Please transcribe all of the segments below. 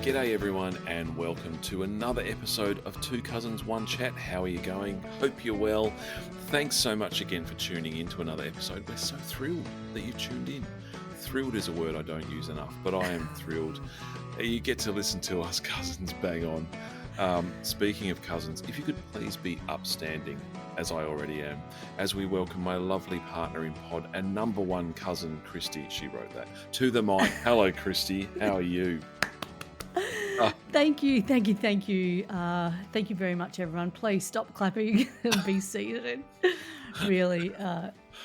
G'day everyone and welcome to another episode of Two Cousins, One Chat. How are you going? Hope you're well. Thanks so much again for tuning in to another episode. We're so thrilled that you tuned in. Thrilled is a word I don't use enough, but I am thrilled. You get to listen to us cousins bang on. Speaking of cousins, if you could please be upstanding, as I already am, as we welcome my lovely partner in pod and number one cousin, Kristy. She wrote that. To the mic. Hello, Kristy. How are you? Thank you. Thank you very much, everyone. Please stop clapping and be seated. Really,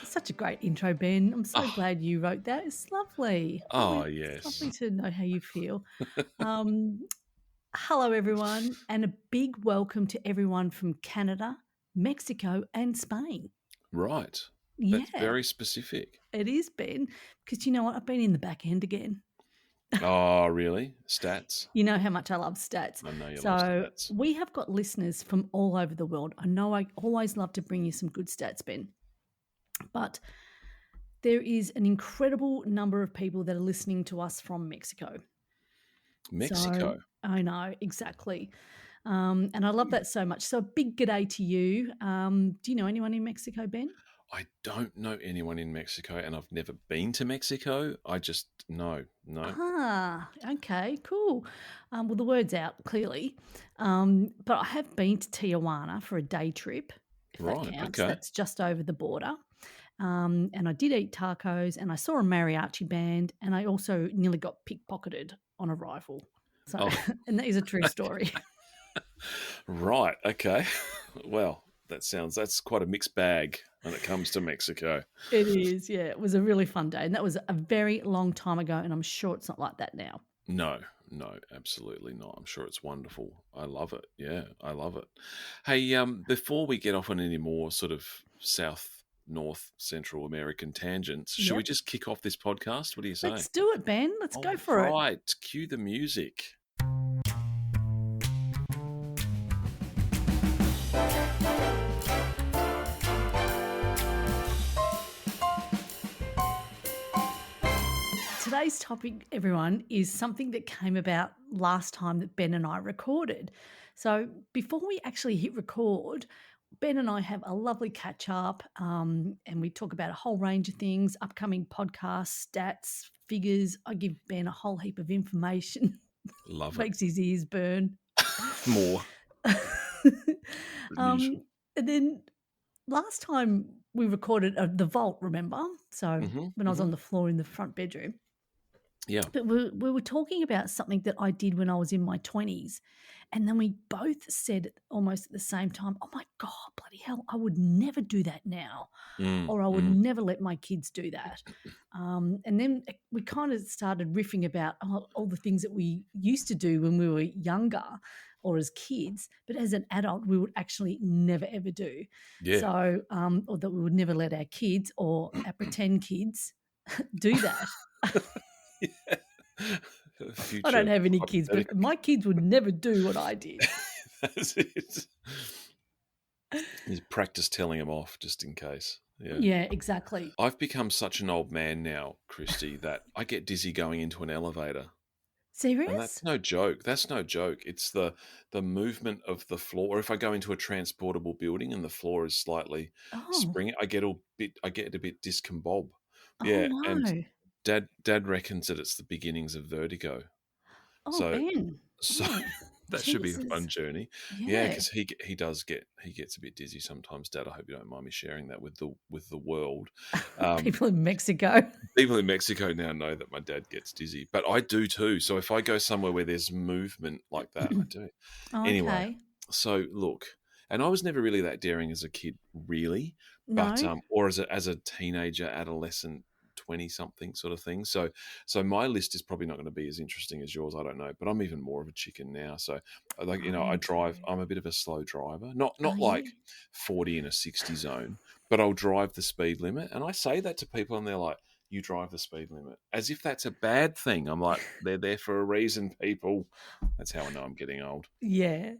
such a great intro, Ben. I'm so glad you wrote that. It's lovely. Yes. It's lovely to know how you feel. Hello, everyone, and a big welcome to everyone from Canada, Mexico, and Spain. Right. That's very specific. It is, Ben, because you know what? I've been in the back end again. Oh, really? Stats? You know how much I love stats. I know you love stats. We have got listeners from all over the world. I know I always love to bring you some good stats, Ben. But there is an incredible number of people that are listening to us from Mexico. Mexico? So, I know, exactly. And I love that so much. So a big g'day to you. Do you know anyone in Mexico, Ben? I don't know anyone in Mexico, and I've never been to Mexico. I just no. Ah, okay, cool. Well, the word's out clearly. But I have been to Tijuana for a day trip, if that counts. Okay. That's just over the border. And I did eat tacos, and I saw a mariachi band, and I also nearly got pickpocketed on arrival. So, and that is a true story. Right. Okay. Well, that's quite a mixed bag when it comes to Mexico. It is, yeah. It was a really fun day. And that was a very long time ago, and I'm sure it's not like that now. No, absolutely not. I'm sure it's wonderful. I love it. Yeah, I love it. Hey, before we get off on any more sort of South, North, Central American tangents, should we just kick off this podcast? What do you say? Let's do it, Ben. Let's go for it. Right. Cue the music. Today's topic, everyone, is something that came about last time that Ben and I recorded. So before we actually hit record, Ben and I have a lovely catch up and we talk about a whole range of things, upcoming podcasts, stats, figures. I give Ben a whole heap of information. Love it. Makes his ears burn. More. And then last time we recorded the vault, remember? So when I was on the floor in the front bedroom. Yeah. But we were talking about something that I did when I was in my 20s. And then we both said almost at the same time, oh, my God, bloody hell, I would never do that now. Or I would never let my kids do that. And then we kind of started riffing about all the things that we used to do when we were younger or as kids, but as an adult, we would actually never, ever do. Yeah. So, or that we would never let our kids or our pretend kids do that. Yeah. I don't have any kids, but my kids would never do what I did. That's it. Just practice telling them off just in case. Yeah, exactly. I've become such an old man now, Kristy, that I get dizzy going into an elevator. Serious? And that's no joke. It's the movement of the floor. Or if I go into a transportable building and the floor is slightly springy, I get a bit discombobulated. Yeah, no. and Dad reckons that it's the beginnings of vertigo. Ben. That should be a fun journey. Yeah, because he gets a bit dizzy sometimes. Dad, I hope you don't mind me sharing that with the world. People in Mexico. People in Mexico now know that my dad gets dizzy, but I do too. So if I go somewhere where there's movement like that, I do. Anyway, so look, and I was never really that daring as a kid, really, but or as a teenager, adolescent. 20-something sort of thing. So my list is probably not going to be as interesting as yours. I don't know, but I'm even more of a chicken now. So I drive. I'm a bit of a slow driver, not like 40 in a 60 zone, but I'll drive the speed limit. And I say that to people, and they're like, "You drive the speed limit," as if that's a bad thing. I'm like, they're there for a reason, people. That's how I know I'm getting old. Yeah.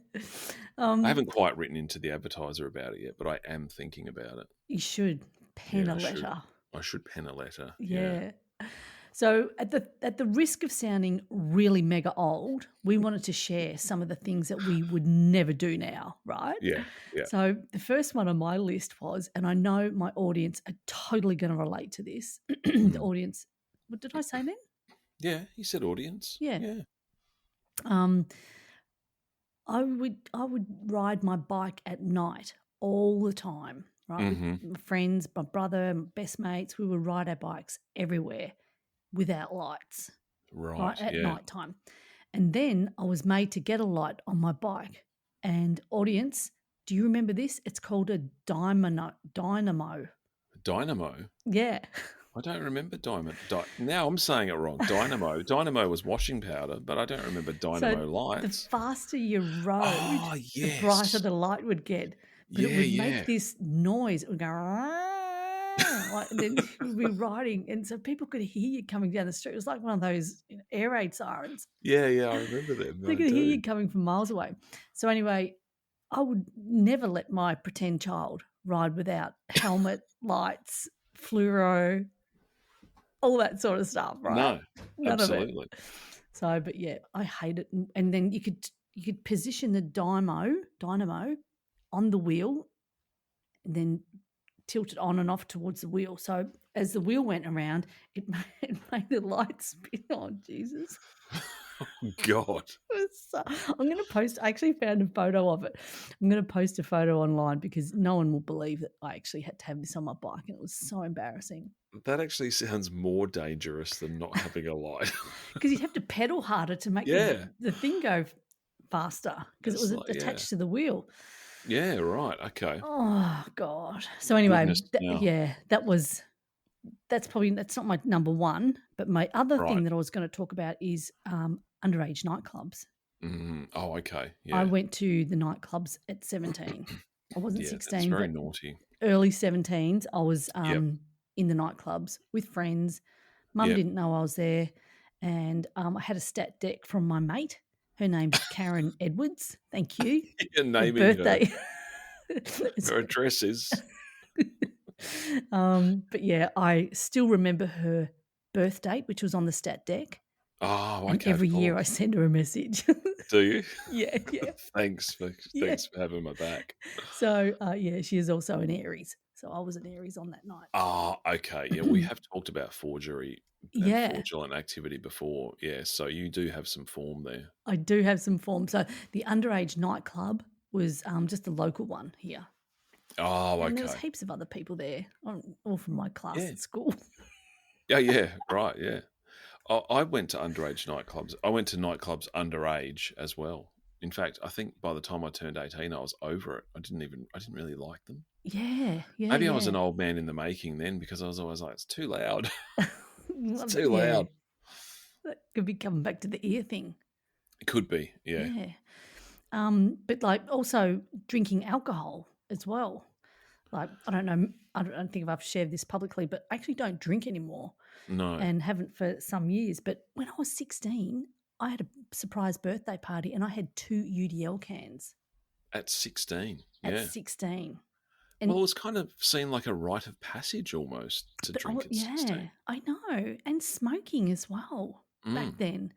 I haven't quite written into the advertiser about it yet, but I am thinking about it. You should pen a letter. I should pen a letter. Yeah. So at the risk of sounding really mega old, we wanted to share some of the things that we would never do now, right? Yeah, yeah. So the first one on my list was, and I know my audience are totally going to relate to this. The audience, what did I say then? Yeah, you said audience. Yeah. Yeah. I would ride my bike at night all the time, right? With my friends, my brother, my best mates, we would ride our bikes everywhere without lights, right, at night time. And then I was made to get a light on my bike. And audience, do you remember this? It's called a dynamo. Dynamo? Yeah. I don't remember now I'm saying it wrong. Dynamo. Dynamo was washing powder, but I don't remember dynamo lights. The faster you rode, the brighter the light would get. But it would make this noise. It would go, like, and then you would be riding, and so people could hear you coming down the street. It was like one of those air raid sirens. Yeah, I remember them. They could hear you coming from miles away. So anyway, I would never let my pretend child ride without helmet, lights, fluoro, all that sort of stuff, right? No, absolutely. So, but yeah, I hate it. And then you could position the dynamo on the wheel and then tilt it on and off towards the wheel. So as the wheel went around, it made the lights spin. Oh, Jesus. Oh, God. I'm going to post, I actually found a photo of it. I'm going to post a photo online because no one will believe that I actually had to have this on my bike, and it was so embarrassing. That actually sounds more dangerous than not having a light. Because you'd have to pedal harder to make the thing go faster because it was attached to the wheel. Yeah, right. Okay. Oh, God. So anyway, that's not my number one, but my other thing that I was going to talk about is underage nightclubs. Oh, okay. Yeah. I went to the nightclubs at 17. I wasn't 16. That's very naughty. Early 17s, I was in the nightclubs with friends. Mum didn't know I was there, and I had a stat deck from my mate. Her name's Karen Edwards. Thank you. You're naming her birthday. Her address is. But yeah, I still remember her birth date, which was on the stat deck. Oh, okay. And every year I send her a message. Do you? Yeah. Thanks for having my back. So she is also an Aries. So I was an Aries on that night. Oh, okay. Yeah, we have talked about forgery and fraudulent activity before. Yeah, so you do have some form there. I do have some form. So the underage nightclub was just a local one here. Oh, okay. And there was heaps of other people there, all from my class at school. Yeah, right, yeah. I went to underage nightclubs. I went to nightclubs underage as well. In fact, I think by the time I turned 18, I was over it. I didn't really like them. Yeah. Maybe I was an old man in the making then, because I was always like, it's too loud. It's too loud. That could be coming back to the ear thing. It could be, yeah. But like also drinking alcohol as well. Like, I don't know, I don't think if I've shared this publicly, but I actually don't drink anymore. No. And haven't for some years. But when I was 16, I had a surprise birthday party and I had 2 UDL cans. At 16? At 16. And well, it was kind of seen like a rite of passage almost to drink at 16. Yeah, I know. And smoking as well back then.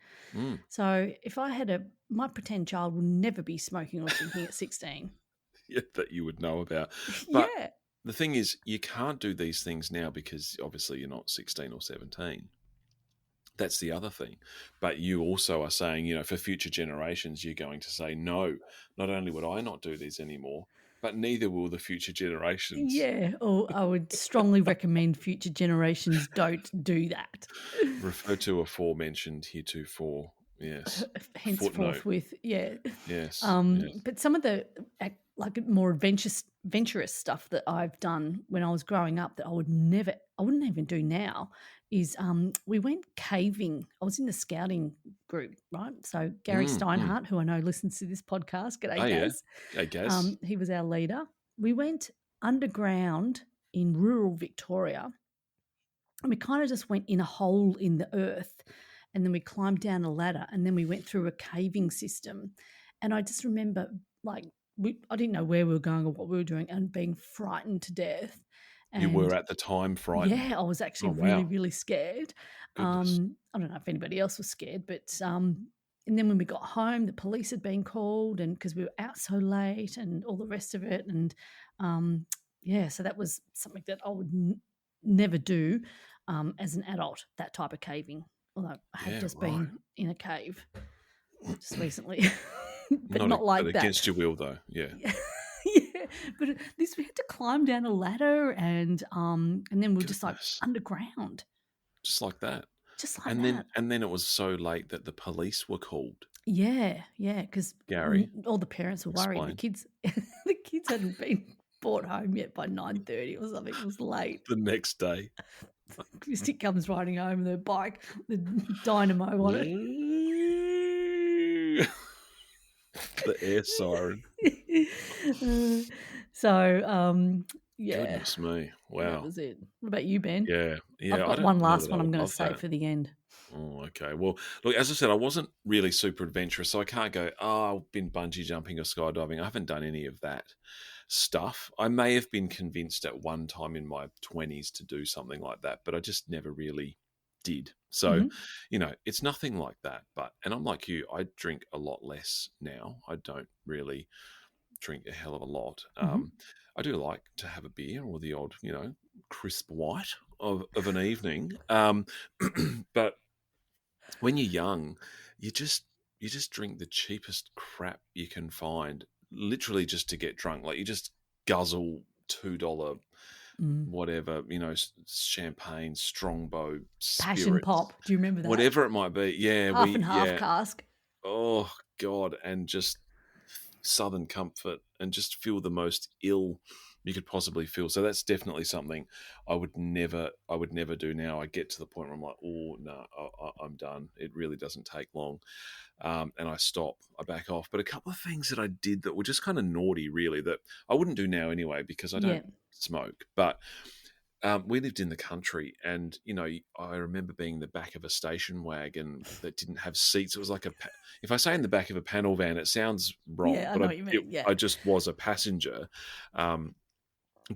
So if I had my pretend child would never be smoking or drinking at 16. Yeah, that you would know about. But the thing is, you can't do these things now because obviously you're not 16 or 17. That's the other thing. But you also are saying, for future generations, you're going to say, no, not only would I not do these anymore, but neither will the future generations. Yeah, or I would strongly recommend future generations don't do that. Refer to aforementioned heretofore. Yes. Henceforth with, Yes. But some of the more adventurous stuff that I've done when I was growing up that I wouldn't even do now is we went caving. I was in the scouting group, right? So Gary Steinhardt, who I know listens to this podcast, g'day, Gaz. Yeah. Hey, Gaz. He was our leader. We went underground in rural Victoria, and we kind of just went in a hole in the earth, and then we climbed down a ladder, and then we went through a caving system. And I just remember, I didn't know where we were going or what we were doing, and being frightened to death. You were And at the time frightened? yeah, I was actually Oh, really, wow. really scared. Goodness. I don't know if anybody else was scared, but and then when we got home, the police had been called, and because we were out so late and all the rest of it, and yeah, so that was something that I would never do as an adult. That type of caving, although I have Yeah, just right. been in a cave just recently, but Not a not but like that. against your will, though. Yeah. Yeah. Yeah, but this we had to climb down a ladder and then we're just like Goodness. underground, Just like that. just like And that. then it was so late that the police were called. Yeah, yeah, because Gary, all the parents were worried. The explain. kids, the kids hadn't been brought home yet by 9:30 or something. It was late. The next day. Kristy comes riding home with her bike, the dynamo on it. The air siren. So, yeah, Goodness me. that Wow. was it. What about you, Ben? Yeah. I've Yeah, I got don't one know last that I one I'm would going to love save that. for the end. Oh, okay. Well, look, as I said, I wasn't really super adventurous, so I can't go, oh, I've been bungee jumping or skydiving. I haven't done any of that stuff. I may have been convinced at one time in my 20s to do something like that, but I just never really did. So, Mhm. it's nothing like that. And I'm like you, I drink a lot less now. I don't really drink a hell of a lot. Mhm. I do like to have a beer or the odd, crisp white of an evening. But when you're young, you just drink the cheapest crap you can find, literally just to get drunk. Like you just guzzle $2 Mm. whatever, champagne, strongbow, Passion spirits, pop. Do you remember that? whatever it might be. Yeah, Half and half yeah. cask. Oh God, and just Southern comfort and just feel the most ill you could possibly feel. So that's definitely something I would never do now. I get to the point where I'm like, oh no, I'm done. It really doesn't take long, and I stop. I back off. But a couple of things that I did that were just kind of naughty, really, that I wouldn't do now anyway because I Yeah. don't smoke. But we lived in the country, and I remember being in the back of a station wagon that didn't have seats. It was like if I say in the back of a panel van, it sounds wrong, Yeah, I but know what you mean. Yeah. I just was a passenger, um,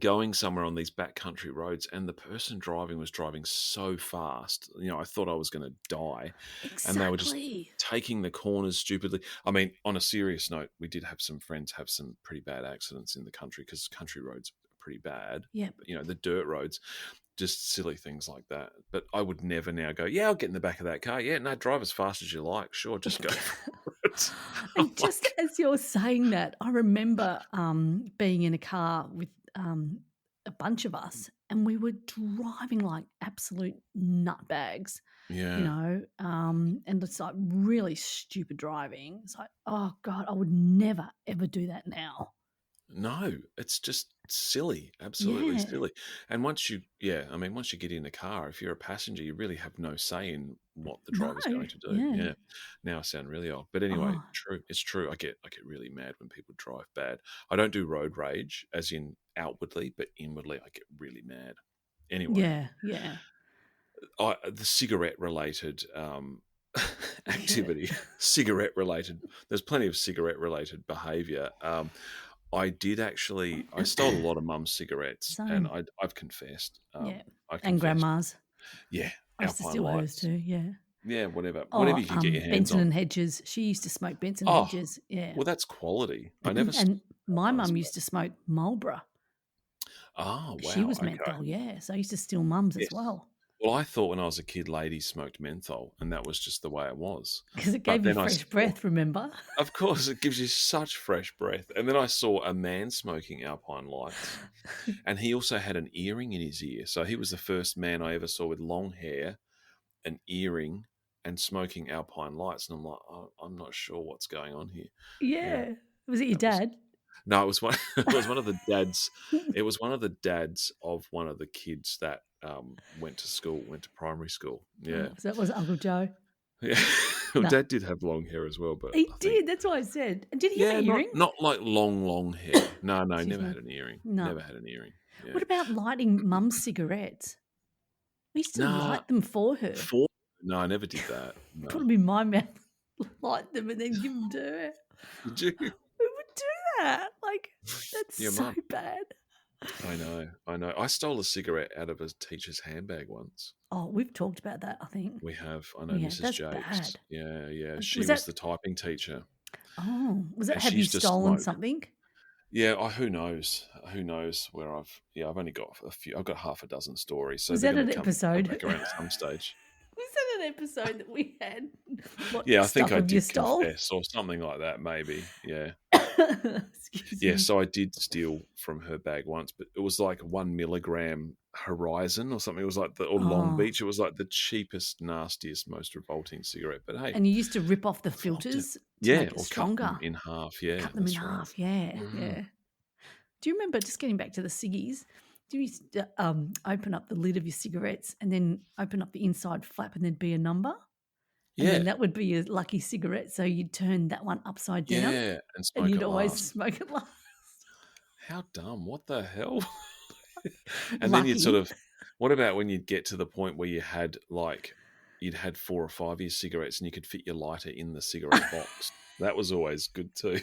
going somewhere on these backcountry roads, and the person driving was driving so fast. I thought I was going to die, and they were just Exactly. taking the corners stupidly. I mean, on a serious note, we did have some friends have some pretty bad accidents in the country because country roads are pretty bad. Yeah. But, the dirt roads, just silly things like that. But I would never now go, yeah, I'll get in the back of that car. Yeah, no, drive as fast as you like. Sure, just go for it. I'm And just like, as you're saying that, I remember being in a car with a bunch of us, and we were driving like absolute nutbags, yeah. and it's like really stupid driving. It's like, oh God, I would never ever do that now. No, it's just silly, absolutely Yeah. silly. And once once you get in a car, if you're a passenger, you really have no say in what the No. driver's going to do. Yeah. Yeah. Now I sound really old, but anyway, Oh, true. It's true. I get really mad when people drive bad. I don't do road rage, as in outwardly, but inwardly, I get really mad. Anyway, yeah. Yeah. the cigarette related Yeah. activity, cigarette related. There's plenty of cigarette related behaviour. I did actually. I stole a lot of mum's cigarettes, and Same. I've confessed. Yeah. I And confessed. grandma's. Yeah, I used to Alpine steal hers Lights. too. Yeah. Yeah, whatever Oh, you could get your hands Benson on. and Hedges. She used to smoke Benson and Oh, Hedges. Yeah. well, that's quality. I never And smoked my ones, mum but used to smoke Marlboro. She wow, was okay, menthol, yeah. So I used to steal mum's as yes. well Well, I thought when I was a kid, ladies smoked menthol, and that was just the way it was. because it But gave you then I fresh saw, breath. Remember? of course, it gives you such fresh breath. And then I saw a man smoking Alpine Lights, and he also had an earring in his ear. So he was the first man I ever saw with long hair, an earring, and smoking Alpine Lights. And I'm like, oh, I'm not sure what's going on here. Yeah, Yeah. Was it your that was dad? no, it was one. It was one of the dads. It was one of the dads of one of the kids that went to school, went to primary school. Yeah, Oh, so that was Uncle Joe. yeah. Well, No, Dad did have long hair as well, but he I think did. That's what I said. And did he have yeah, an not earring? not like long hair. No, Excuse never me. had an earring. No. Never had an earring. Yeah. What about lighting mum's cigarettes? We used to Nah, light them for her. for no, I never did that. Put No. them in my mouth, light them, and then give them to her. Did you? We would do that. Like, that's Your so mum? bad. I know. I stole a cigarette out of a teacher's handbag once. Oh, we've talked about that, I think. We have. I know Yeah, Mrs. that's Jakes. bad. Yeah. She Was was that the typing teacher, was that and have she you used to stolen smoke. something? Yeah, who knows? Who knows where I've only got a few. I've got half a dozen stories, so Was they're that going an to come episode? back around at some stage. Was that an episode that we had? What Yeah, I think stuff I have you did stole? confess or something like that, maybe. Yeah. Excuse Yeah, me. so I did steal from her bag once, but it was like 1 milligram Horizon or something. It was like or Long Oh, Beach. It was like the cheapest, nastiest, most revolting cigarette. But hey, and you used to rip off the flogged it. filters to Yeah, make it or cut stronger. them in half. Yeah, Cut them in that's right. half. Yeah, Mm. yeah. Do you remember, just getting back to the ciggies, do you used to, open up the lid of your cigarettes and then open up the inside flap and there'd be a number? And then Yeah, that would be your lucky cigarette. So you'd turn that one upside down yeah, and and smoke you'd at always last. smoke it last. How dumb! What the hell? And then you'd sort Lucky. of. What about when you'd get to the point where you'd had 4 or 5 years cigarettes and you could fit your lighter in the cigarette box? That was always good too.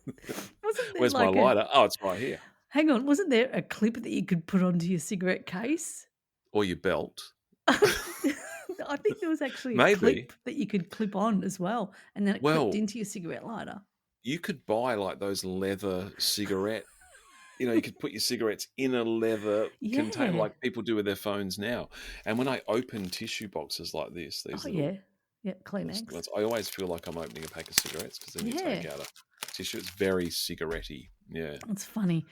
Wasn't there Where's my like a, lighter? Oh, it's right here. hang on, wasn't there a clip that you could put onto your cigarette case? Or your belt. I think there was actually a Maybe. clip that you could clip on as well, and then it clipped Well, into your cigarette lighter. you could buy like those leather cigarette. You could put your cigarettes in a leather container Yeah. like people do with their phones now. And when I open tissue boxes like this, Oh these little yeah. Yeah, Kleenex. I always feel like I'm opening a pack of cigarettes because then you Yeah. take out a tissue. It's very cigarette-y. Yeah. It's funny.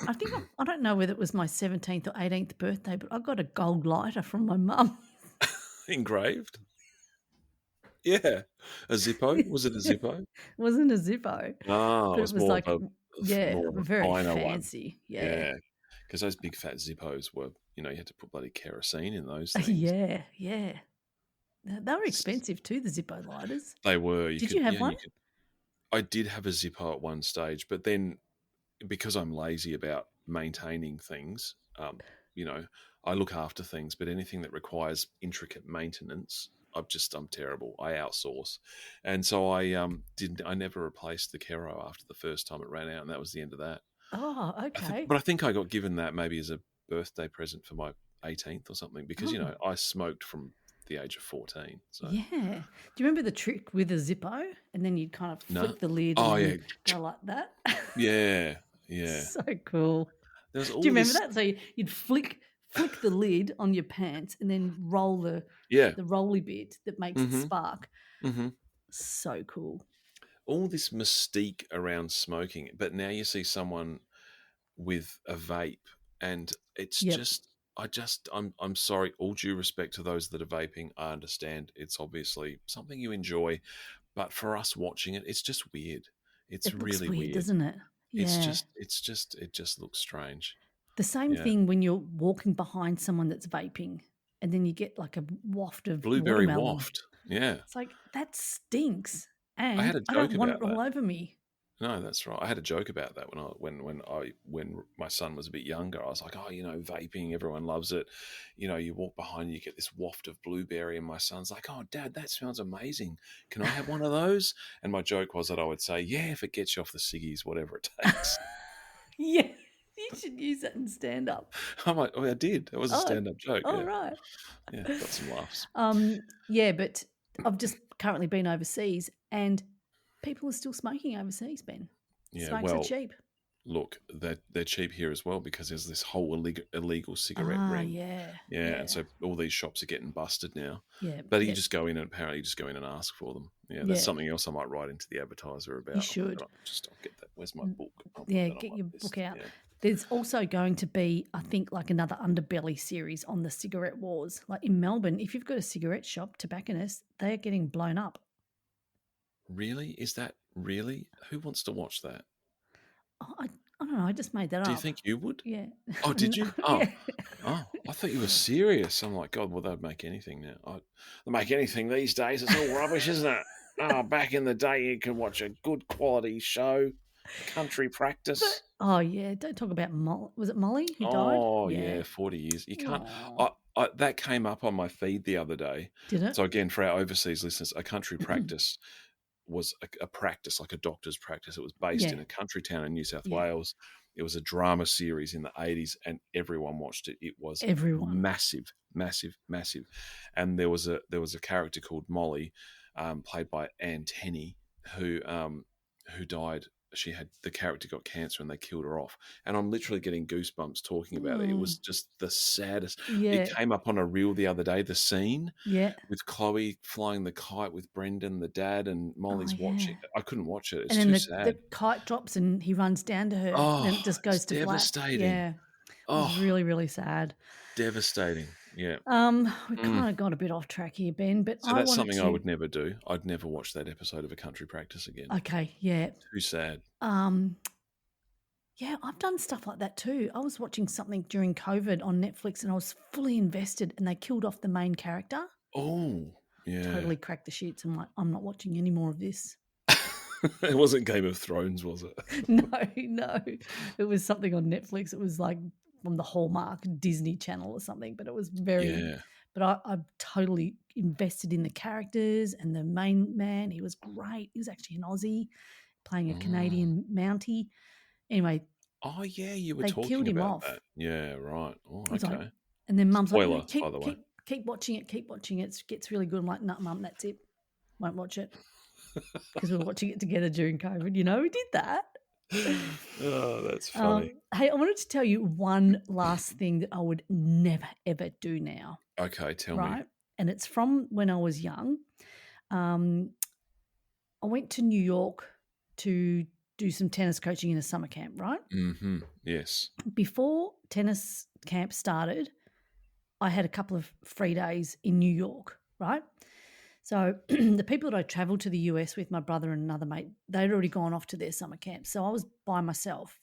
I think I don't know whether it was my 17th or 18th birthday, but I got a gold lighter from my mum. Engraved? Yeah. A Zippo? Was it a It Zippo? wasn't a Zippo, Oh, it but it was was like, more of a very finer one. fancy. Yeah. Yeah. Because those big fat Zippos were, you had to put bloody kerosene in those things. Yeah, yeah. They were expensive too, the Zippo lighters. They were. Did you have one? I did have a Zippo at one stage, but then because I'm lazy about maintaining things, I look after things, but anything that requires intricate maintenance, I'm terrible. I outsource, and so I never replaced the Kero after the first time it ran out, and that was the end of that. Oh, okay. But I think I got given that maybe as a birthday present for my 18th or something because Oh, I smoked from the age of 14. So yeah. Do you remember the trick with a Zippo? And then you'd kind of no, flick the lid oh and yeah, then go like that. yeah. So cool. There's Do all you remember this, that? So you'd flick the lid on your pants and then roll the yeah. rolly bit that makes it Mm-hmm. spark. Mm-hmm. So cool. All this mystique around smoking, but now you see someone with a vape, and it's Yep. just, I'm sorry, all due respect to those that are vaping, I understand it's obviously something you enjoy, but for us watching it, it's just weird. It's It looks really weird, weird. doesn't it? Yeah. It just looks strange. The same Yeah. thing when you're walking behind someone that's vaping and then you get like a waft of Blueberry watermelon. waft. Yeah. It's like, that stinks. I had And a I joke don't want about it that. all over me. No, that's right. I had a joke about that when my son was a bit younger. I was like, vaping, everyone loves it. You walk behind, you get this waft of blueberry, and my son's like, "Oh, Dad, that smells amazing. Can I have one of those?" And my joke was that I would say, "Yeah, if it gets you off the ciggies, whatever it takes." Yeah. You should use that in stand up. I'm like, "Oh, I did. It was a Oh, stand-up joke." all Yeah, right. yeah, got some laughs. Yeah, but I've just currently been overseas and people are still smoking overseas, Ben. Yeah, Smokes are well, cheap. look, they're cheap here as well because there's this whole illegal cigarette Ah, ring. yeah. Yeah, and so all these shops are getting busted now. Yeah. But you Yeah. just go in and apparently you just go in and ask for them. Yeah, Yeah. that's something else I might write into the advertiser about. You should. I'll get that. Where's my book? I'll put Yeah, that on get my your list. book out. Yeah. There's also going to be, I think, like another underbelly series on the cigarette wars. Like in Melbourne, if you've got a cigarette shop, tobacconists, they're getting blown up. Really? Is that really? Who wants to watch that? Oh, I don't know. I just made that up. Do you think you would? Yeah. Oh, did you? Yeah. Oh, I thought you were serious. I'm like, God, well, they'd make anything now. They'll make anything these days. It's all rubbish, isn't it? Oh, back in the day, you could watch a good quality show, country practice. Oh, yeah. Don't talk about Molly. Was it Molly who died? Oh, yeah, 40 years. You can't. That came up on my feed the other day. Did it? So, again, for our overseas listeners, a country practice was a practice, like a doctor's practice. It was based in a country town in New South Wales. It was a drama series in the 80s, and everyone watched it. It was massive, massive, massive. And there was a character called Molly, played by Anne Tenney, who died. The character got cancer and they killed her off. And I'm literally getting goosebumps talking about it. It was just the saddest. It came up on a reel the other day, the scene with Chloe flying the kite with Brendan, the dad, and Molly's watching. I couldn't watch it. It's too sad. The kite drops and he runs down to her and it just goes to devastating. black. Yeah. It was really, really sad. Devastating. Yeah. We kind of got a bit off track here, Ben, but so that's something I would never do. I'd never watch that episode of A Country Practice again. Okay, yeah. Too sad. Yeah, I've done stuff like that too. I was watching something during COVID on Netflix and I was fully invested and they killed off the main character. Oh, yeah. Totally cracked the shits. I'm like, I'm not watching any more of this. It wasn't Game of Thrones, was it? No. It was something on Netflix. It was like from the Hallmark Disney Channel or something, but it was very... Yeah. But I'm totally invested in the characters and the main man. He was great. He was actually an Aussie playing a Canadian Mountie. Anyway. Oh, yeah, you were talking killed him about off. That. Yeah, right. Oh, okay. Like, and then Mum's Spoiler, like, by the way. Keep watching it. It gets really good. I'm like, no, Mum, that's it. Won't watch it. Because we were watching it together during COVID. You know, we did that. Oh, that's funny. Hey, I wanted to tell you one last thing that I would never, ever do now. Okay, tell me. Right? And it's from when I was young. I went to New York to do some tennis coaching in a summer camp, right? Mm-hmm. Yes. Before tennis camp started, I had a couple of free days in New York, right? So the people that I travelled to the US with, my brother and another mate, they'd already gone off to their summer camp. So I was by myself.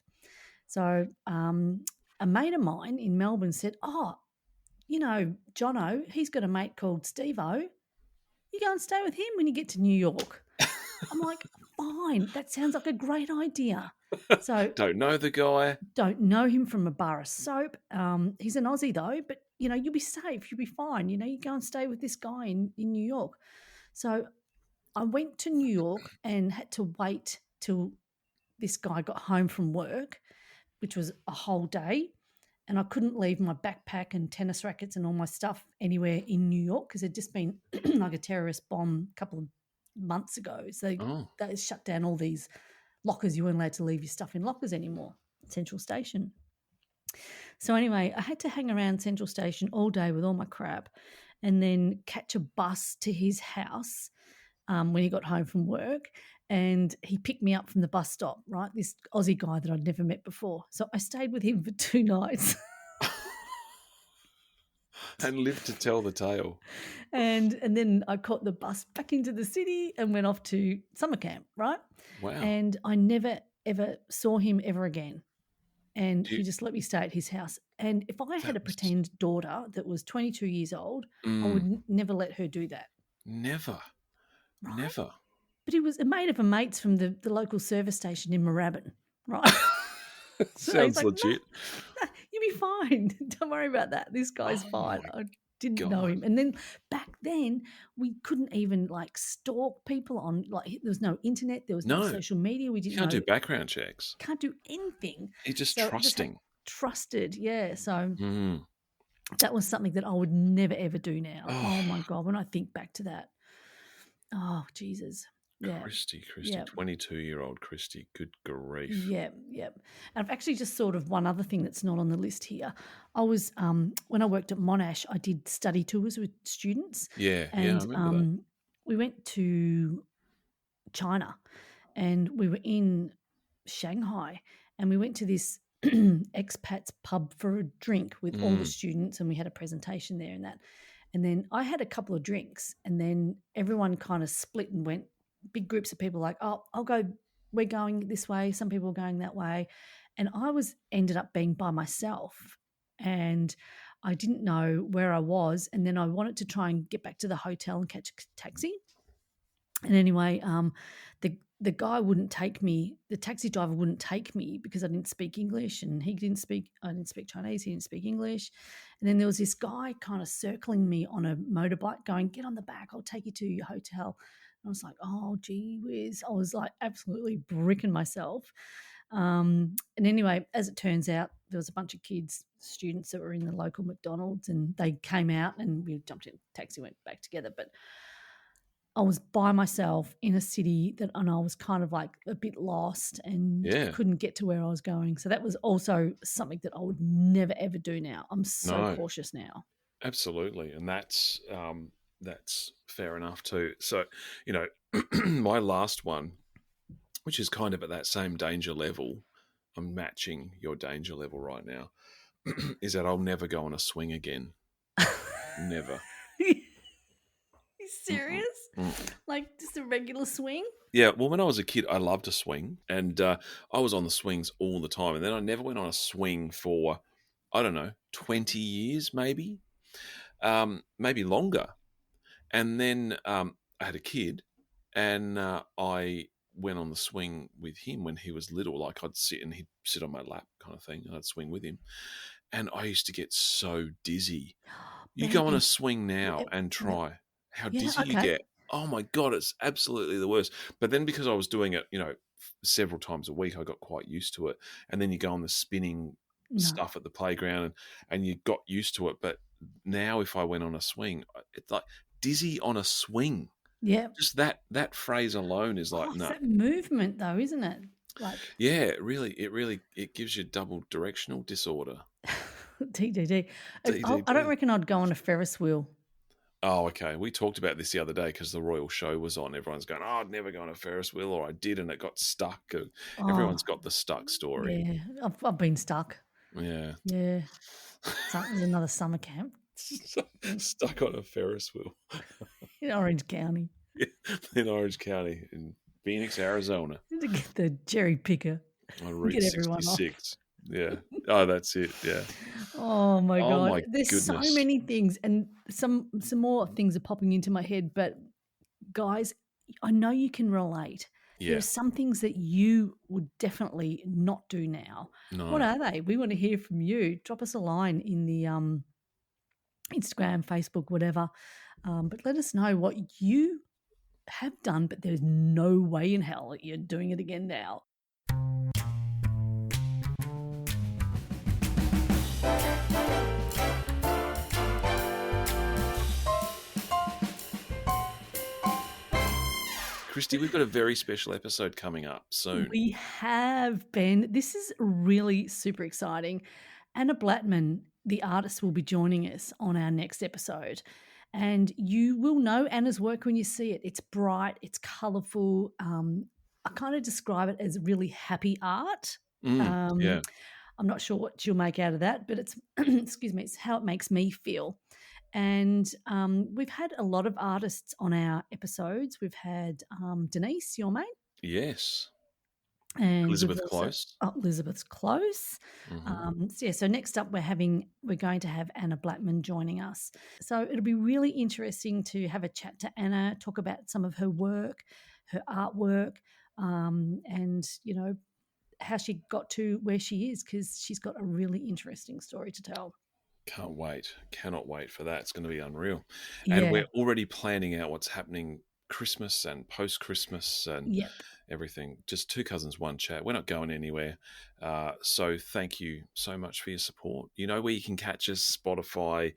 So a mate of mine in Melbourne said, oh, you know, Jono, he's got a mate called Steve-O. You go and stay with him when you get to New York. I'm like, fine, that sounds like a great idea. So don't know the guy. Don't know him from a bar of soap. He's an Aussie though, but you know, you'll be safe, you'll be fine. You know, you go and stay with this guy in New York. So I went to New York and had to wait till this guy got home from work, which was a whole day. And I couldn't leave my backpack and tennis rackets and all my stuff anywhere in New York because there'd just been like a terrorist bomb a couple of months ago. So they shut down all these lockers. You weren't allowed to leave your stuff in lockers anymore, Central Station. So anyway, I had to hang around Central Station all day with all my crap and then catch a bus to his house when he got home from work. And he picked me up from the bus stop, right? This Aussie guy that I'd never met before. So I stayed with him for 2 nights. And lived to tell the tale. And then I caught the bus back into the city and went off to summer camp, right? Wow. And I never, ever saw him ever again. And he just let me stay at his house. And if I had a pretend daughter that was 22 years old, I would never let her do that. Never. Right? Never. But he was a mate of a mate's from the local service station in Moorabbin, right? So sounds like, legit. No, you'll be fine. Don't worry about that. This guy's fine. I didn't know him. And then back then, we couldn't even like stalk people on, like there was no internet, there was no social media. We didn't can't do background checks. Can't do anything. He's just trusting. Trusted, yeah. So that was something that I would never, ever do now. Oh my God, when I think back to that. Oh, Jesus. Yeah. Kristy, 22-year-old Kristy. Good grief. Yeah. And I've actually just sort of one other thing that's not on the list here. I was when I worked at Monash, I did study tours with students. Yeah, and I remember that. We went to China and we were in Shanghai and we went to this expats pub for a drink with all the students and we had a presentation there and that. And then I had a couple of drinks and then everyone kind of split and went, big groups of people like, oh, we're going this way. Some people are going that way. And I ended up being by myself and I didn't know where I was. And then I wanted to try and get back to the hotel and catch a taxi. And anyway, the guy wouldn't take me, the taxi driver wouldn't take me because I didn't speak English and I didn't speak Chinese, he didn't speak English. And then there was this guy kind of circling me on a motorbike going, get on the back, I'll take you to your hotel. I was like, oh, gee whiz. I was like absolutely bricking myself. And anyway, as it turns out, there was a bunch of students that were in the local McDonald's, and they came out and we jumped in a taxi, went back together. But I was by myself in a city and I was kind of like a bit lost and couldn't get to where I was going. So that was also something that I would never, ever do now. I'm so cautious now. Absolutely. And that's fair enough too. So, my last one, which is kind of at that same danger level, I'm matching your danger level right now, is that I'll never go on a swing again. Never. You serious? Like just a regular swing? Yeah, well, when I was a kid, I loved to swing, and I was on the swings all the time. And then I never went on a swing for, I don't know, 20 years, maybe longer. And then I had a kid, and I went on the swing with him when he was little. Like I'd sit and he'd sit on my lap kind of thing, and I'd swing with him. And I used to get so dizzy. You go on a swing now and try how dizzy you get. Oh my God, it's absolutely the worst. But then because I was doing it, several times a week, I got quite used to it. And then you go on the spinning stuff at the playground and you got used to it. But now if I went on a swing, it's like dizzy on a swing. Yeah. Just that phrase alone is like, no. It's that movement though, isn't it? Like, yeah, it gives you double directional disorder. DDD. I don't reckon I'd go on a Ferris wheel. Oh, okay. We talked about this the other day because the Royal Show was on. Everyone's going, "Oh, I'd never go on a Ferris wheel," or "I did and it got stuck." Everyone's got the stuck story. Yeah, I've been stuck. Yeah. Yeah. There's another summer camp. Stuck on a Ferris wheel. In Orange County. Yeah, in Orange County, in Phoenix, Arizona. To get the cherry picker. On Route 66. Yeah. Oh, that's it. Yeah. Oh my God. There's so many things, and some more things are popping into my head. But guys, I know you can relate. Yeah. There are some things that you would definitely not do now. No. What are they? We want to hear from you. Drop us a line in the Instagram, Facebook, whatever. But let us know what you have done, but there's no way in hell that you're doing it again now. Kristy, we've got a very special episode coming up soon. We have, Ben. This is really super exciting. Anna Blattman, the artist, will be joining us on our next episode. And you will know Anna's work when you see it. It's bright, it's colourful. I kind of describe it as really happy art. Yeah. I'm not sure what she'll make out of that, but it's, excuse me, it's how it makes me feel. And we've had a lot of artists on our episodes. We've had Denise, your mate. Yes. And Elizabeth Close. Elizabeth's Close. Mm-hmm. So next up we're going to have Anna Blattman joining us. So it'll be really interesting to have a chat to Anna, talk about some of her work, her artwork, and how she got to where she is, because she's got a really interesting story to tell. Can't wait. Cannot wait for that. It's going to be unreal. And we're already planning out what's happening Christmas and post-Christmas and everything. Just two cousins, one chat. We're not going anywhere. So thank you so much for your support. You know where you can catch us: Spotify,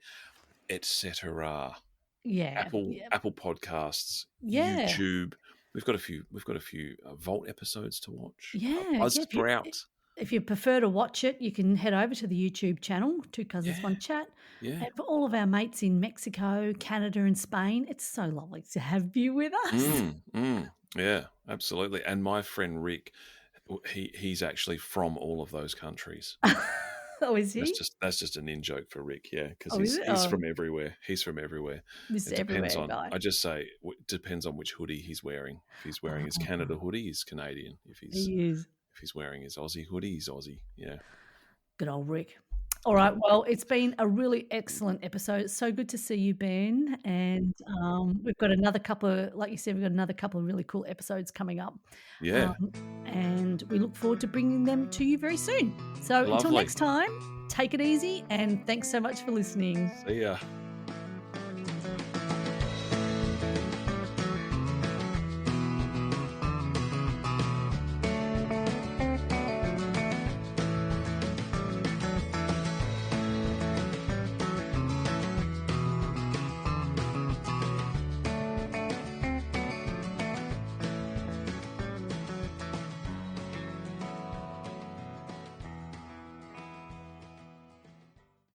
etc. Yeah. Apple Podcasts, YouTube. We've got a few Vault episodes to watch. Yeah. Buzzsprout. If you prefer to watch it, you can head over to the YouTube channel, Two Cousins, One Chat. Yeah. And for all of our mates in Mexico, Canada and Spain, it's so lovely to have you with us. Yeah, absolutely. And my friend Rick, he's actually from all of those countries. Oh, is he? That's just an in-joke for Rick, yeah, because he's from everywhere. He's from everywhere. Mr. Everywhere guy. I just say it depends on which hoodie he's wearing. If he's wearing his Canada hoodie, he's Canadian. If he's wearing his Aussie hoodie, he's Aussie. Yeah. Good old Rick. All right. Well, it's been a really excellent episode. It's so good to see you, Ben. And we've got another couple of, like you said, we've got another couple of really cool episodes coming up. Yeah. And we look forward to bringing them to you very soon. So until next time, take it easy. And thanks so much for listening. See ya.